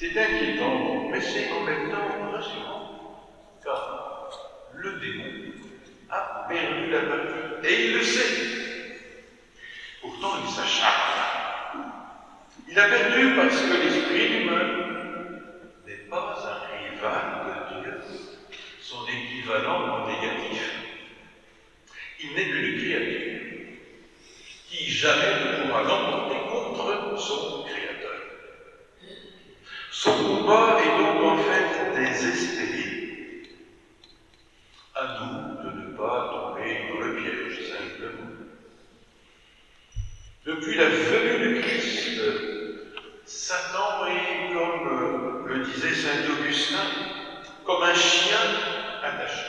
C'est inquiétant, mais c'est en même temps rassurant, car le démon a perdu la partie, et il le sait. Pourtant, il s'acharne. Il a perdu parce que l'esprit humain n'est pas un rival de Dieu, son équivalent négatif. Il n'est qu'une créature qui jamais ne pourra l'emporter contre son Créateur. Son combat est donc en fait désespéré. À nous de ne pas tomber dans le piège, simplement. Depuis la venue du Christ, Satan est, comme le disait saint Augustin, comme un chien attaché.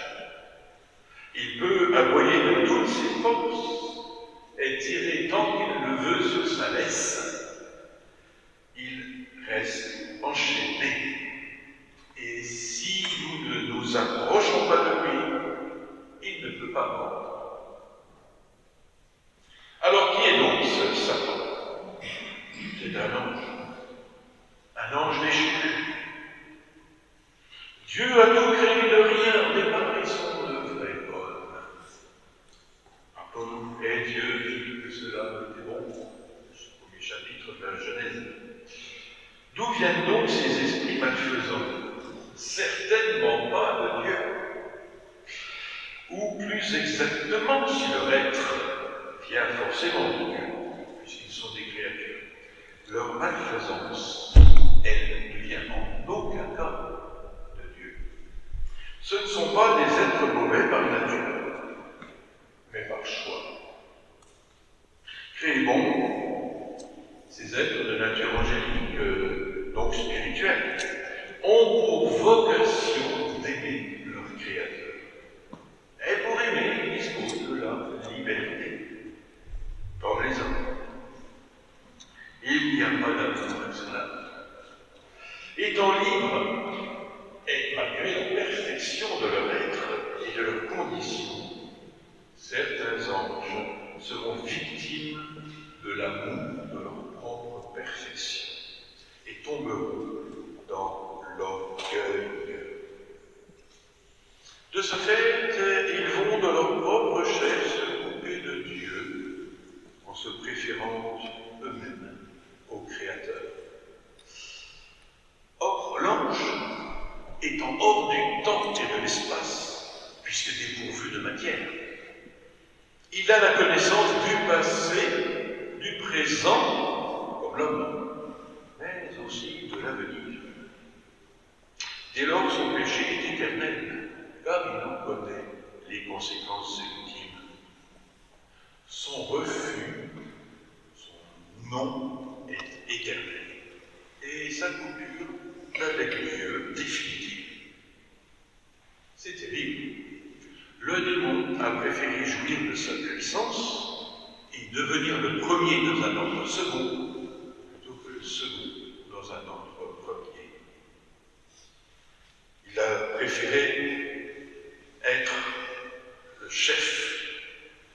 Il peut aboyer de toutes ses forces et tirer tant qu'il le veut sur sa laisse. Il reste enchaîné. Et si nous ne nous approchons pas de lui, il ne peut pas mordre. Alors qui est donc ce Satan? C'est un ange déchu. Dieu a tout créé de rien au départ et son œuvre est bonne. Rappelons-nous, et Dieu dit que cela était bon, au premier chapitre de la Genèse. D'où viennent donc ces esprits malfaisants? Certainement pas de Dieu. Ou plus exactement, si leur être vient forcément de Dieu, puisqu'ils sont des créatures, leur malfaisance, elle ne vient en aucun cas de Dieu. Ce ne sont pas des êtres mauvais par nature, mais par choix. Créés bons, ces êtres de nature angélique, donc spirituelle, ont pour vocation d'aimer leur Créateur. Et pour aimer, ils disposent de la liberté, comme les hommes. Il n'y a pas d'amour esclave. Étant libres, et malgré la perfection de leur être et de leur condition, certains anges seront victimes de l'amour de leur propre perfection et tomberont dans l'orgueil. De ce fait, ils vont de leur propre chair se couper de Dieu en se préférant eux-mêmes au Créateur. Or, l'ange, étant hors du temps et de l'espace, puisque dépourvu de matière, il a la connaissance du passé, du présent, comme l'homme, mais aussi de l'avenir. Dès lors, son péché est éternel, car il en connaît les conséquences ultimes. Son refus, son non est éternel, et sa coupure avec Dieu définitive. C'est terrible. Le démon a préféré jouir de sa puissance et devenir le premier dans un ordre second, plutôt que le second dans un ordre premier. Il a préféré être le chef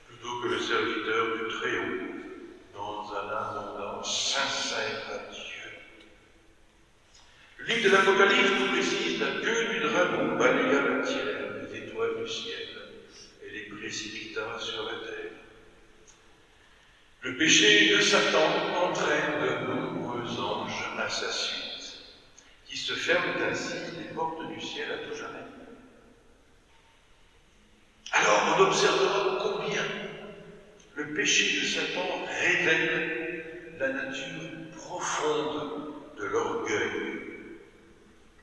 plutôt que le serviteur du Très-Haut dans un abondance sincère à Dieu. Le livre de l'Apocalypse nous précise la queue du dragon balaya la terre des étoiles du ciel et les précipita sur la terre. Le péché de Satan entraîne de nombreux anges à sa suite, qui se ferment ainsi les portes du ciel à tout jamais. Alors on observera combien le péché de Satan révèle la nature profonde de l'orgueil,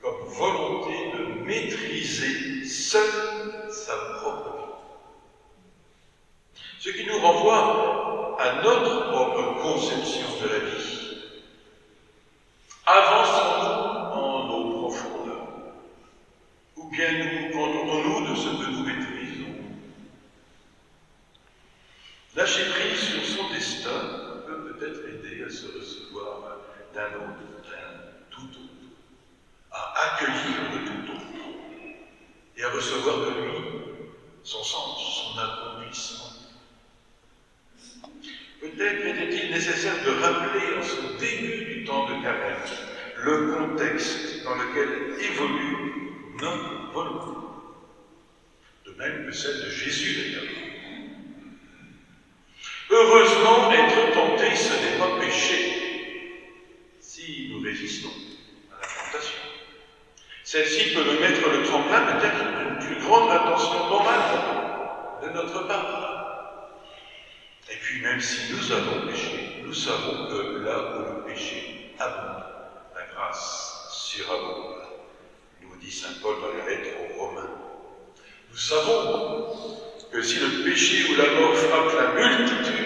comme volonté de maîtriser seule sa propre vie. Ce qui nous renvoie à notre propre conception de la vie. Avançons-nous en nos profondeurs, ou bien nous contentons-nous de ce que nous maîtrisons? Lâcher prise sur son destin peut peut-être aider à se recevoir d'un autre, d'un tout autre, à accueillir le tout autre et à recevoir de lui son sens, son accomplissement. Peut-être était-il nécessaire de rappeler en ce début du temps de carême le contexte dans lequel évolue notre volonté. De même que celle de Jésus d'ailleurs. Heureusement, être tenté, ce n'est pas péché, si nous résistons à la tentation. Celle-ci peut me mettre le tremplin peut-être d'une plus grande attention morale de notre part. Et puis même si nous avons péché, nous savons que là où le péché abonde, la grâce surabonde, nous dit saint Paul dans la lettre aux Romains. Nous savons que si le péché ou la mort frappe la multitude,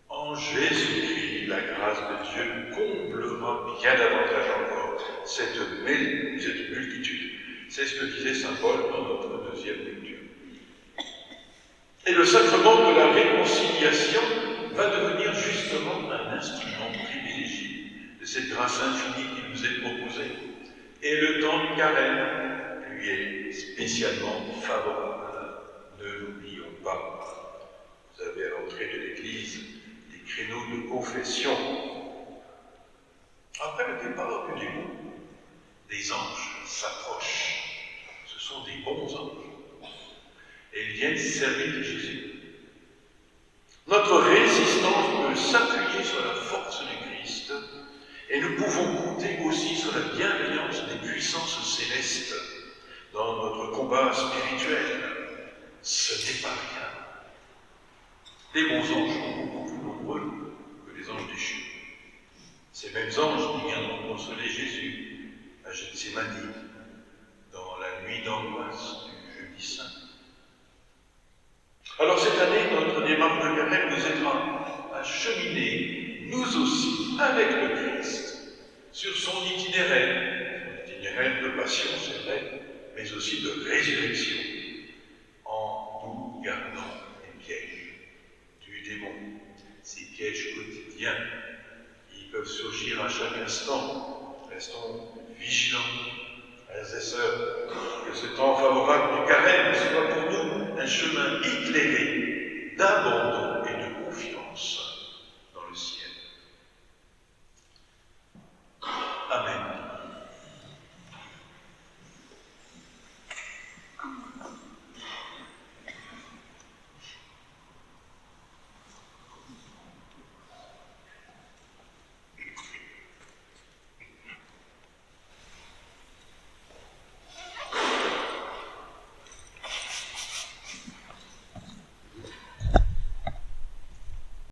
en Jésus-Christ, la grâce de Dieu comblera bien davantage encore cette multitude. C'est ce que disait saint Paul dans notre deuxième lecture. Et le sacrement de la réconciliation va devenir justement un instrument privilégié de cette grâce infinie qui nous est proposée. Et le temps du carême lui est spécialement favorable. Ne l'oublions pas. Vous avez à l'entrée de l'église des créneaux de confession. Après le départ du démon, des anges s'approchent. Ce sont des bons anges. Et ils viennent servir de Jésus. Notre résistance peut s'appuyer sur la force du Christ et nous pouvons compter aussi sur la bienveillance des puissances célestes dans notre combat spirituel. Ce n'est pas rien. Les bons anges sont beaucoup plus nombreux que les anges déchus. Ces mêmes anges qui viendront consoler Jésus à Gethsémani dans la nuit d'angoisse du jeudi saint. Alors cette année, notre démarche de carême nous aidera à cheminer, nous aussi, avec le Christ, sur son itinéraire de passion, c'est vrai, mais aussi de résurrection, en nous gardant les pièges du démon, ces pièges quotidiens qui peuvent surgir à chaque instant. Restons vigilants, frères et sœurs, que ce temps favorable du carême soit pour nous un chemin éclairé d'abandon